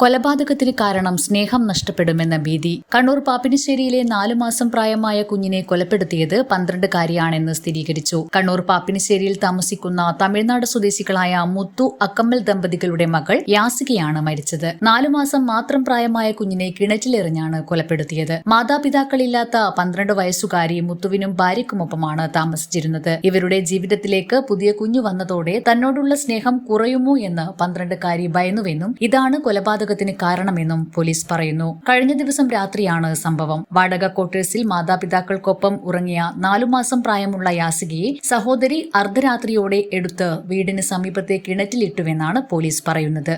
കൊലപാതകത്തിന് കാരണം സ്നേഹം നഷ്ടപ്പെടുമെന്ന ഭീതി. കണ്ണൂർ പാപ്പിനിശ്ശേരിയിലെ 4 മാസം പ്രായമായ കുഞ്ഞിനെ കൊലപ്പെടുത്തിയത് 12-കാരിയാണെന്ന് സ്ഥിരീകരിച്ചു. കണ്ണൂർ പാപ്പിനിശ്ശേരിയിൽ താമസിക്കുന്ന തമിഴ്നാട് സ്വദേശികളായ മുത്തു അക്കമ്മൽ ദമ്പതികളുടെ മകൾ യാസികയാണ് മരിച്ചത്. 4 മാസം മാത്രം പ്രായമായ കുഞ്ഞിനെ കിണറ്റിലെറിഞ്ഞാണ് കൊലപ്പെടുത്തിയത്. മാതാപിതാക്കളില്ലാത്ത 12 വയസ്സുകാരി മുത്തുവിനും ഭാര്യയ്ക്കുമൊപ്പമാണ് താമസിച്ചിരുന്നത്. ഇവരുടെ ജീവിതത്തിലേക്ക് പുതിയ കുഞ്ഞു വന്നതോടെ തന്നോടുള്ള സ്നേഹം കുറയുമോ എന്ന് 12-കാരി ഭയന്നുവെന്നും ഇതാണ് കൊലപാതകത്തിന് കാരണമെന്നും പോലീസ് പറയുന്നു. കഴിഞ്ഞ ദിവസം രാത്രിയാണ് സംഭവം. വാടക ക്വാർട്ടേഴ്സിൽ മാതാപിതാക്കൾക്കൊപ്പം ഉറങ്ങിയ 4 മാസം പ്രായമുള്ള യാസികയെ സഹോദരി അർദ്ധരാത്രിയോടെ എടുത്ത് വീടിന് സമീപത്തെ കിണറ്റിലിട്ടുവെന്നാണ് പോലീസ് പറയുന്നത്.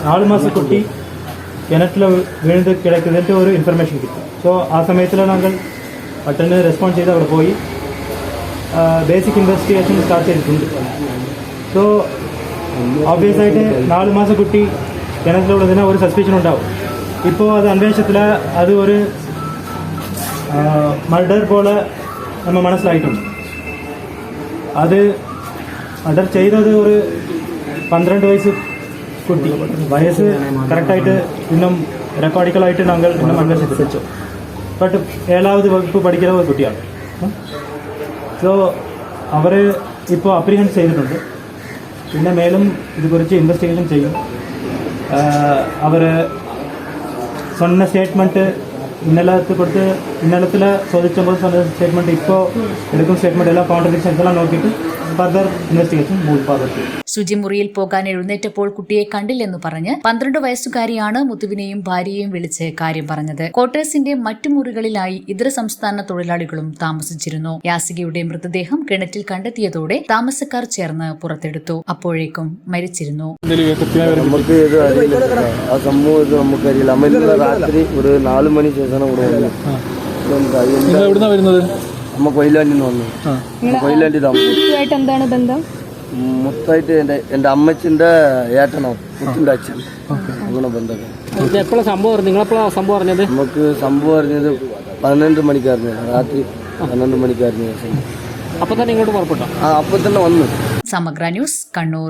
4 മാസം കുട്ടി കിണറ്റിൽ വീണ് കിടക്കുന്നതിന്റെ ഒരു ഇൻഫർമേഷൻ കിട്ടി. സോ ആ സമയത്തിൽ ഞങ്ങൾ പെട്ടെന്ന് റെസ്പോണ്ട് ചെയ്ത് അവിടെ പോയി ബേസിക് ഇൻവെസ്റ്റിഗേഷൻ സ്റ്റാർട്ട് ചെയ്തിട്ടുണ്ട്. സോ ഓബ്വിയസ് ആയിട്ട് 4 മാസം കുട്ടി കിണറ്റിലുള്ളതിന് ഒരു സസ്പീഷൻ ഉണ്ടാവും. ഇപ്പോൾ അത് അന്വേഷണത്തിൽ അത് ഒരു മർഡർ പോലെ നമ്മൾ മനസ്സിലായിട്ടുണ്ട്. അത് മർഡർ ചെയ്തത് ഒരു 12 വയസ്സ് കുട്ടി. വയസ്സ് കറക്റ്റായിട്ട് ഇന്നും റെക്കോർഡിക്കലായിട്ട് ഞങ്ങൾ ഇന്നും അന്വേഷിച്ചു. ബട്ട് 7ാவது വകുപ്പ് പഠിക്കുന്ന ഒരു കുട്ടിയാണ്. സോ അവർ ഇപ്പോൾ അപ്രിഹെൻഡ് ചെയ്തിട്ടുണ്ട്. പിന്നെ മേലും ഇതുകുറിച്ച് ഇൻവെസ്റ്റിഗേഷൻ ചെയ്യും. അവർ சொன்ன സ്റ്റേറ്റ്മെൻറ്റ് ഇന്നലത്തിൽ ചോദിച്ചപ്പോൾ சொன்ன സ്റ്റേറ്റ്മെൻറ്റ് ഇപ്പോൾ എടുക്കുന്ന സ്റ്റേറ്റ്മെൻറ്റ് എല്ലാം കോൺട്രഡിക്ഷൻസ് എല്ലാം നോക്കിയിട്ട് ഫർദർ ഇൻവെസ്റ്റിഗേഷൻ മൂവ് ഫോർവേഡ്. ശുചിമുറിയിൽ പോകാൻ എഴുന്നേറ്റപ്പോൾ കുട്ടിയെ കണ്ടില്ലെന്ന് പറഞ്ഞ് 12 വയസ്സുകാരിയാണ് മുത്തുവിനെയും ഭാര്യയെയും വിളിച്ച് കാര്യം പറഞ്ഞത്. ക്വാർട്ടേഴ്സിന്റെ മറ്റു മുറികളിലായി ഇതര സംസ്ഥാന തൊഴിലാളികളും താമസിച്ചിരുന്നു. യാസികയുടെ മൃതദേഹം കിണറ്റിൽ കണ്ടെത്തിയതോടെ താമസക്കാർ ചേർന്ന് പുറത്തെടുത്തു. അപ്പോഴേക്കും മരിച്ചിരുന്നു. രാത്രി ഒരു 4 മണി ശേഷമാണ് കൊയിലാണ്ടിന്ന് വന്നു. കൊയിലാണ്ടി താമസം എന്താണ് ബന്ധം? മൊത്തമായിട്ട് എൻ്റെ അമ്മച്ചിന്റെ ഏട്ടനോ മുത്തിന്റെ അച്ഛൻ അങ്ങനെ ബന്ധമൊക്കെ. എപ്പോഴാണ് സംഭവം? നിങ്ങളെപ്പോഴാണ് സംഭവം അറിഞ്ഞത്? നമുക്ക് സംഭവം അറിഞ്ഞത് 12 മണിക്കായിരുന്നു. രാത്രി 12 മണിക്കായിരുന്നു. അപ്പൊ തന്നെ ഇങ്ങോട്ട് പുറപ്പെട്ടോ? അപ്പൊ തന്നെ വന്നു. സമഗ്ര ന്യൂസ്, കണ്ണൂർ.